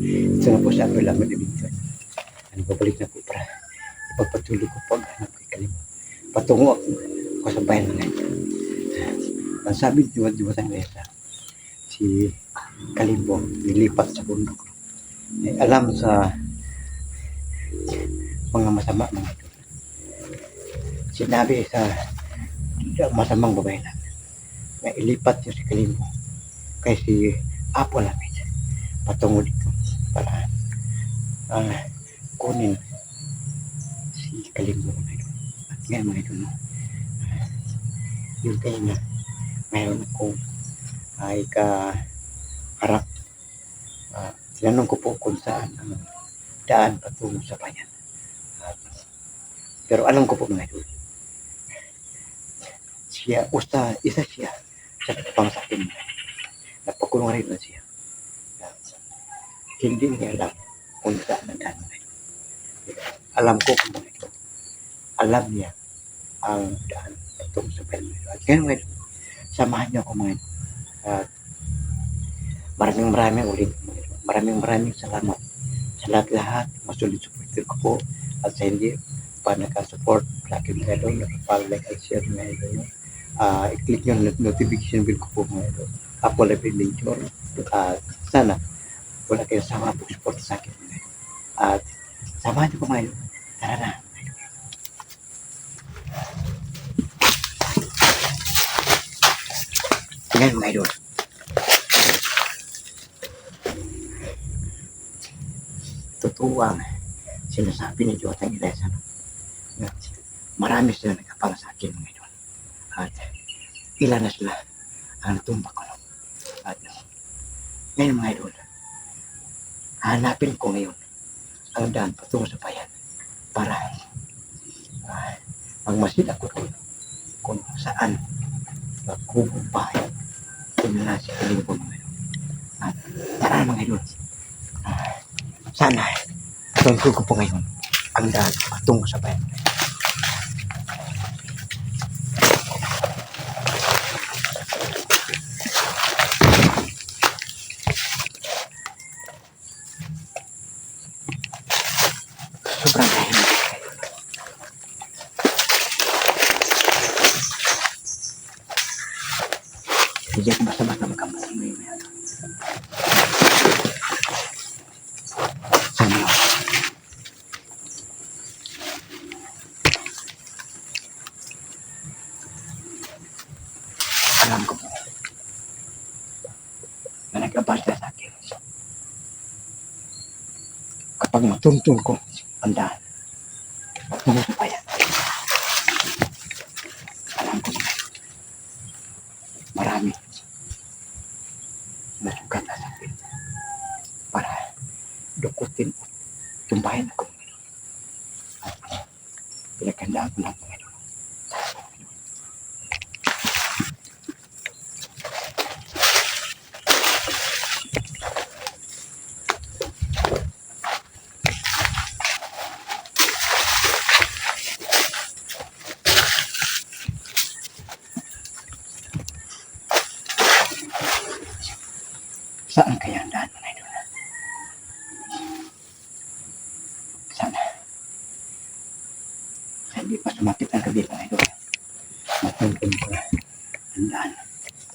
Ito na po sa ako lang mag-ibigay. Babalik na po para ipagpatuloy ko pag hanap kay Kalimbo. Patungo ako sa bayan mga ito. Ang sabi di ba si Kalimbo nilipat sa bundok. Alam sa mga masama mga ito. Sinabi sa masamang babae na ilipat niyo si Kalimbo kay si Apo Lapid patungo dito para kunin si Kalimbo mga ito. At ngayon mga ito yung kaya na mayroon akong ay kaharap. Tinanong ko po kung saan ang daan patungo sa bayan. Pero alam ko po mga ito, isa siya sa pangsakin niya. Napakulong rin na siya. Hindi niya alam kung saan ang daan mga ito. Alam ko kung mga ito. Alam niya ang daan patungo sa bayan mga ito. At ngayon mga ito, samahan niyo ako mga ito. At maraming ulit. Maraming salamat sa lahat-lahat. Masulit supporter ko po. At sa hindi pa nakasupport, laki mga ito, nakapag-like at share mga ito. I-click yung notification bell ko po mga ito. Apo Lapid Nature. Sana wala kayo sama po support sa akin mga ito. At samahan niyo po mga ito. Tara na. Ngayon mga ito. Totoo ang sinasabi ni Jotang Ilesa. Marami sila nagkapala sa akin mga ito. At ilan na sila ang natumbak ko. At ngayon mga idol, hanapin ko ngayon ang daan patungo sa bayan para magmasid ako doon kung saan magkubong bahay na si Kalimbo mga idol. At tara mga idol, sana tuntul ko po ngayon ang daan patungo sa bayan. Sobrang tahimik. Hindi ako basta-basta magkamali ngayon. Sana alam ko po na nag-abasa sa akin kapag matuntun ko ang daan patungo sa bayan. Alam ko marami na sugat na sa akin para dukutin tumbahin ako at pinagkandaan ko lang mga ito. Saan kaya ang daan mga idol? Sana hindi pa sumakit ang gabi mga idol. Matuntun ko na ang daan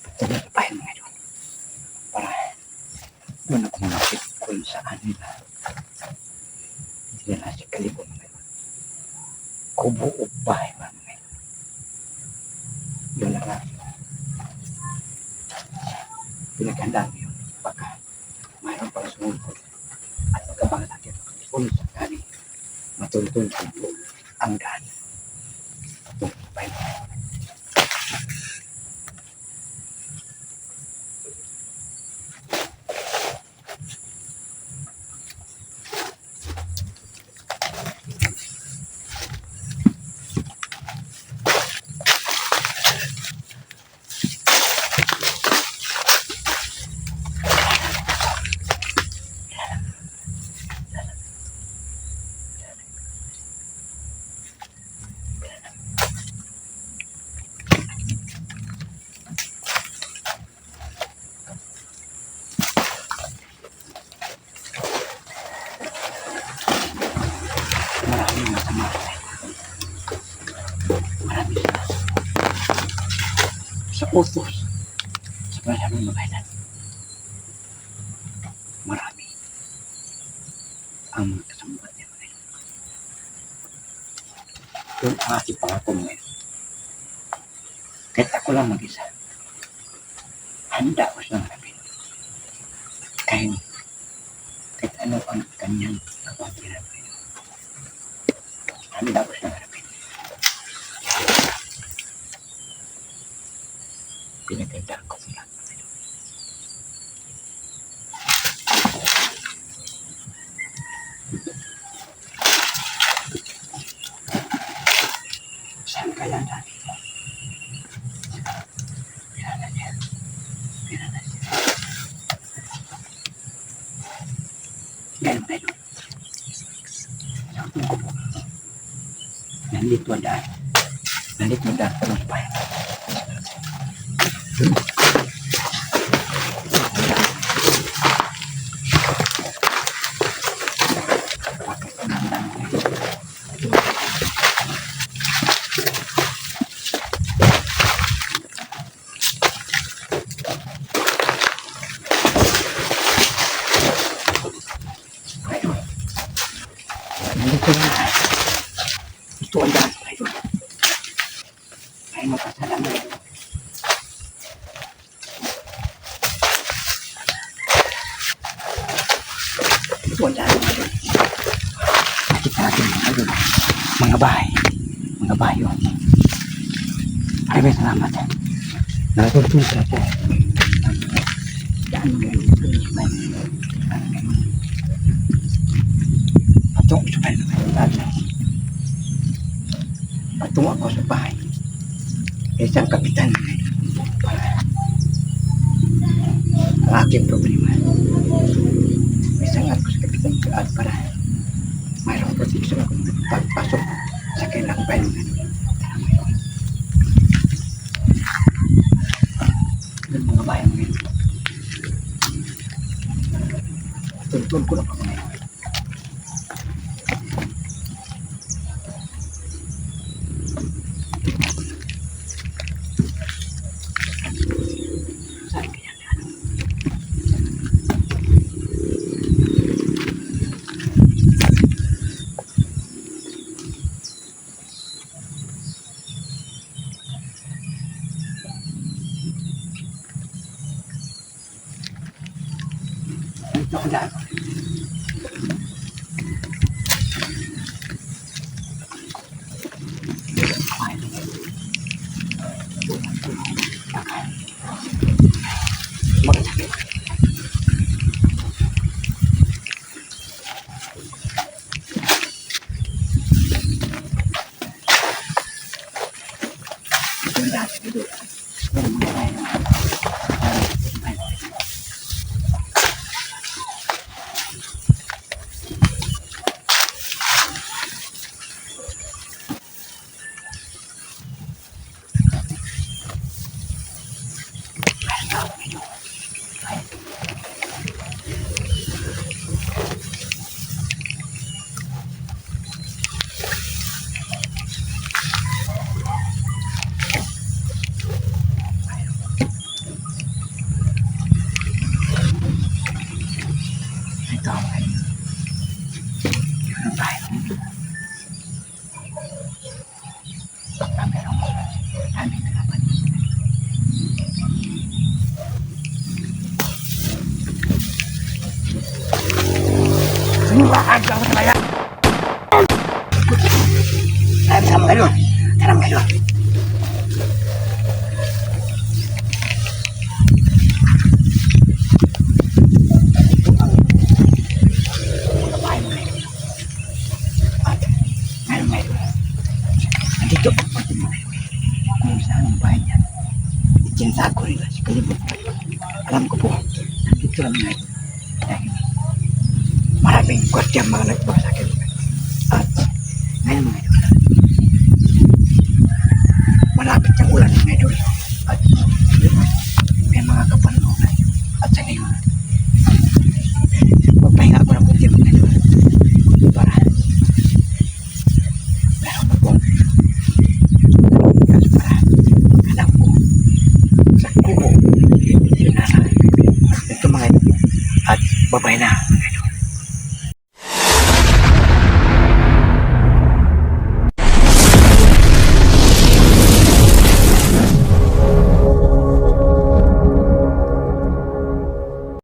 patungo mga idol para doon ako malapit kung saan nila hindi na si Kalimbo mga idol. Kubo o bahay mga idol. Yun na nga pinaghandaan ko yun baka mayroon pang sumulpot at magkabangatakit kung sakali matuntun ko ang daan patungo sa bayan. utos sa maraming mga ilan. Marami ang mga kasambuhat niya mga ilan. Yung aking pangako mga ilan. Kahit ako lang mag-isa, handa ko silang harapin. Kahit ano ang kanyang kapatiran mga ilan. Handa ko silang harapin. Pinagandaan ko sila. Saan kaya natin? Pinala niya. Ganun na yun. Nandito ang daan. Nandito ang daan. Anong bayan? Nandito ang daan. Ito ang daan. Ay mapasalamat. Ito ang daan. Nakita natin mga bahay. Mga bahay yun. Maraming salamat. Nakatulong po. Daan ngayon. Patungo sa bahay naman. Patungo ako sa bahay. Isang kapitan. Ang aking problema. Isang ako sa kapitan at para mayroong protection ako pagpasok sa kailang bayan. Yung mga bayan ngayon. Tuntun ko na pa ngayon. Saan kaya na? Ito ang daan. Sinuwahan ka sa kaya. Taram kayo. Taram kayo. Nandito po pati mo kung saan ang bahay niya. Itinsa ko rin si Kalibot. Alam ko po, nandito lang ngayon. Dahil maraming kwartiyang mga nagbawa sa akin. At ngayon mga idol, malapit ang ulan mga idol.